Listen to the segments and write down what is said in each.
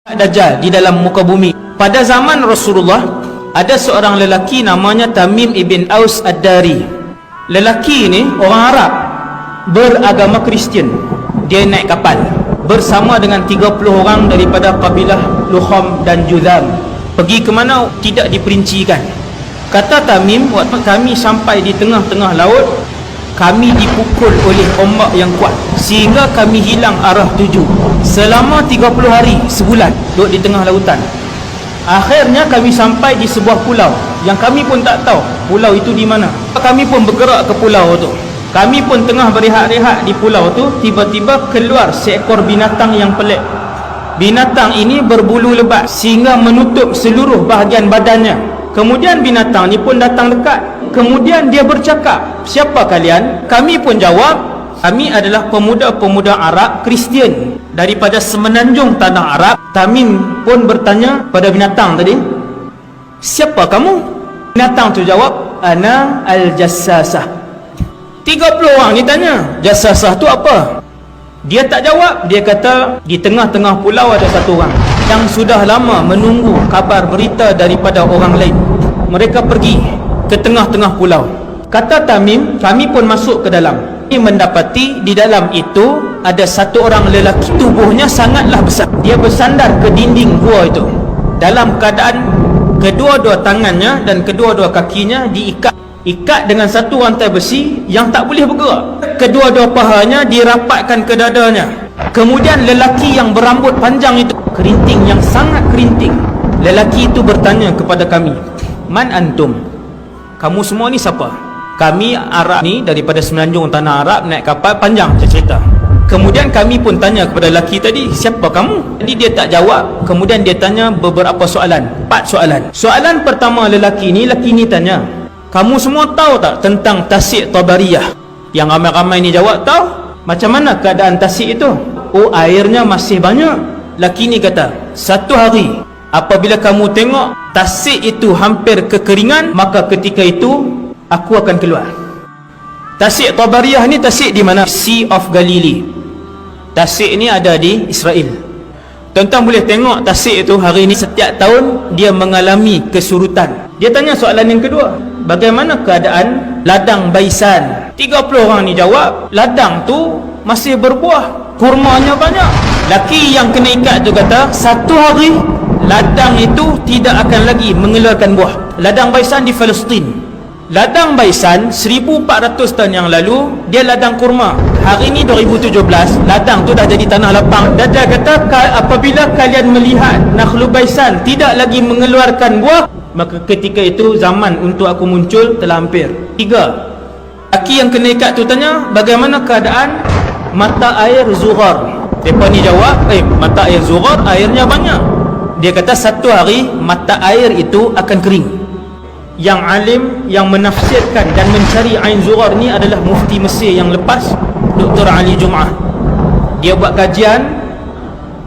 Dajjal di dalam muka bumi. Pada zaman Rasulullah ada seorang lelaki namanya Tamim ibn Aus Ad-Dari. Lelaki ini orang Arab beragama Kristian. Dia naik kapal bersama dengan 30 orang daripada kabilah Lukham dan Judham. Pergi ke mana tidak diperincikan. Kata Tamim, waktu kami sampai di tengah-tengah laut, kami dipukul oleh ombak yang kuat sehingga kami hilang arah tuju selama 30 hari, sebulan duduk di tengah lautan. Akhirnya kami sampai di sebuah pulau yang kami pun tak tahu pulau itu di mana. Kami pun bergerak ke pulau tu. Kami pun tengah berehat-rehat di pulau tu, tiba-tiba keluar seekor binatang yang pelik. Binatang ini berbulu lebat sehingga menutup seluruh bahagian badannya. Kemudian binatang ni pun datang dekat. Kemudian dia bercakap, "Siapa kalian?" Kami pun jawab, "Kami adalah pemuda-pemuda Arab Kristian daripada semenanjung tanah Arab." Tamim pun bertanya pada binatang tadi, "Siapa kamu?" Binatang tu jawab, "Ana al-Jassasah." 30 orang ni tanya, "Jassasah tu apa?" Dia tak jawab. Dia kata, di tengah-tengah pulau ada satu orang yang sudah lama menunggu kabar berita daripada orang lain. Mereka pergi ke tengah-tengah pulau. Kata Tamim, kami pun masuk ke dalam. Kami mendapati di dalam itu ada satu orang lelaki, tubuhnya sangatlah besar. Dia bersandar ke dinding gua itu dalam keadaan kedua-dua tangannya dan kedua-dua kakinya diikat dengan satu rantai besi yang tak boleh bergerak. Kedua-dua pahanya dirapatkan ke dadanya. Kemudian lelaki yang berambut panjang itu, kerinting yang sangat kerinting. Lelaki itu bertanya kepada kami, "Man antum?" Kamu semua ni siapa? Kami Arab ni daripada semenanjung tanah Arab naik kapal, panjang cerita. Kemudian kami pun tanya kepada lelaki tadi, "Siapa kamu?" Jadi dia tak jawab. Kemudian dia tanya beberapa soalan, 4 soalan. Soalan pertama lelaki ni tanya, "Kamu semua tahu tak tentang Tasik Tabariyah?" Yang ramai-ramai ni jawab, "Tahu." "Macam mana keadaan Tasik itu?" "Oh, airnya masih banyak." Lelaki ni kata, "Satu hari apabila kamu tengok Tasik itu hampir kekeringan, maka ketika itu aku akan keluar." Tasik Tabariyah ni tasik di mana? Sea of Galilee. Tasik ni ada di Israel. Tuan-tuan boleh tengok tasik itu hari ini setiap tahun dia mengalami kesurutan. Dia tanya soalan yang kedua, "Bagaimana keadaan ladang Baisan?" 30 orang ni jawab, "Ladang tu masih berbuah, kurmanya banyak." Laki yang kena ikat tu kata, "Satu hari ladang itu tidak akan lagi mengeluarkan buah." Ladang Baisan di Palestin. Ladang Baisan 1400 tahun yang lalu dia ladang kurma. Hari ini 2017 ladang tu dah jadi tanah lapang. Dajjal kata, apabila kalian melihat Nakhlul Baisan tidak lagi mengeluarkan buah, maka ketika itu zaman untuk aku muncul telah hampir. 3. Laki yang kena ikat tu tanya, "Bagaimana keadaan mata air Zughar?" Mereka ni jawab, "Mata air Zughar airnya banyak." Dia kata satu hari mata air itu akan kering. Yang alim yang menafsirkan dan mencari Ain Zughar ni adalah mufti Mesir yang lepas, Dr. Ali Jum'ah. Dia buat kajian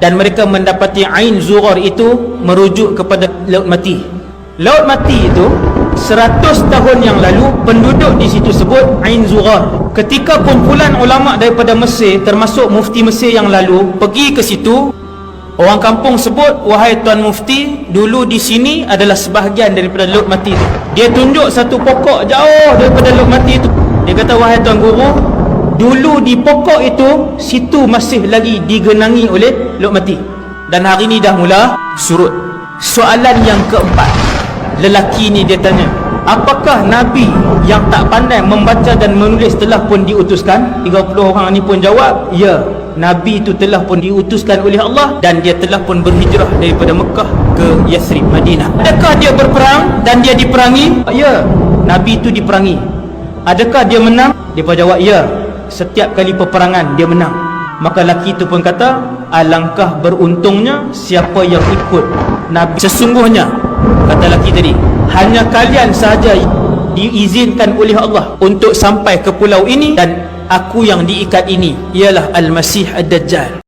dan mereka mendapati Ain Zughar itu merujuk kepada Laut Mati. Laut Mati itu 100 tahun yang lalu penduduk di situ sebut Ain Zughar. Ketika kumpulan ulama daripada Mesir termasuk mufti Mesir yang lalu pergi ke situ, orang kampung sebut, "Wahai Tuan Mufti, dulu di sini adalah sebahagian daripada Laut Mati itu." Dia tunjuk satu pokok jauh daripada Laut Mati itu. Dia kata, "Wahai Tuan Guru, dulu di pokok itu, situ masih lagi digenangi oleh Laut Mati. Dan hari ini dah mula surut." Soalan yang keempat, lelaki ni dia tanya, "Apakah Nabi yang tak pandai membaca dan menulis telah pun diutuskan?" 30 orang ni pun jawab, "Ya, Nabi itu telah pun diutuskan oleh Allah dan dia telah pun berhijrah daripada Mekah ke Yathrib, Madinah." "Adakah dia berperang dan dia diperangi?" "Ya, Nabi itu diperangi." "Adakah dia menang?" Dia pun jawab, "Ya, setiap kali peperangan dia menang." Maka lelaki itu pun kata, "Alangkah beruntungnya siapa yang ikut Nabi. Sesungguhnya," kata lelaki tadi, "hanya kalian sahaja diizinkan oleh Allah untuk sampai ke pulau ini, dan aku yang diikat ini ialah Al-Masih Ad-Dajjal."